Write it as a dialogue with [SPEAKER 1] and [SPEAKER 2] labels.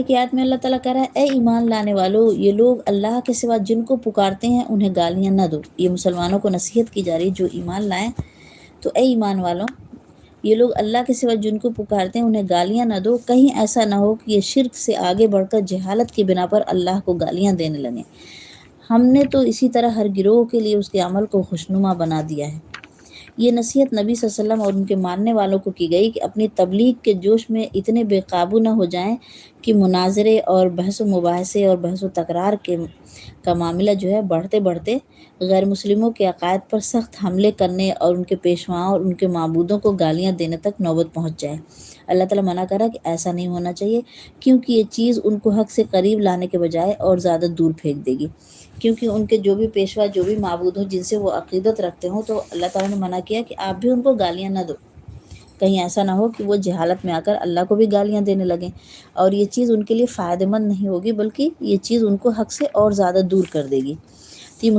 [SPEAKER 1] کہ آیت میں اللہ تعالیٰ کہہ رہا ہے اے ایمان لانے والو، یہ لوگ اللہ کے سوا جن کو پکارتے ہیں انہیں گالیاں نہ دو۔ یہ مسلمانوں کو نصیحت کی جا رہی جو ایمان لائیں، تو اے ایمان والوں، یہ لوگ اللہ کے سوا جن کو پکارتے ہیں انہیں گالیاں نہ دو، کہیں ایسا نہ ہو کہ یہ شرک سے آگے بڑھ کر جہالت کی بنا پر اللہ کو گالیاں دینے لگیں۔ ہم نے تو اسی طرح ہر گروہ کے لیے اس کے عمل کو خوشنما بنا دیا ہے۔ یہ نصیحت نبی صلی اللہ علیہ وسلم اور ان کے ماننے والوں کو کی گئی کہ اپنی تبلیغ کے جوش میں اتنے بے قابو نہ ہو جائیں کہ مناظرے اور بحث و مباحثے اور بحث و تکرار کا معاملہ جو ہے بڑھتے بڑھتے غیر مسلموں کے عقائد پر سخت حملے کرنے اور ان کے پیشواؤں اور ان کے معبودوں کو گالیاں دینے تک نوبت پہنچ جائے۔ اللہ تعالیٰ منع کرا کہ ایسا نہیں ہونا چاہیے، کیونکہ یہ چیز ان کو حق سے قریب لانے کے بجائے اور زیادہ دور پھینک دے گی، کیونکہ ان کے جو بھی پیشوا، جو بھی معبود ہوں جن سے وہ عقیدت رکھتے ہوں، تو اللہ تعالیٰ نے منع کیا کہ آپ بھی ان کو گالیاں نہ دو، کہیں ایسا نہ ہو کہ وہ جہالت میں آ کر اللہ کو بھی گالیاں دینے لگیں، اور یہ چیز ان کے لیے فائدہ مند نہیں ہوگی، بلکہ یہ چیز ان کو حق سے اور زیادہ دور کر دے گی۔ تو یہ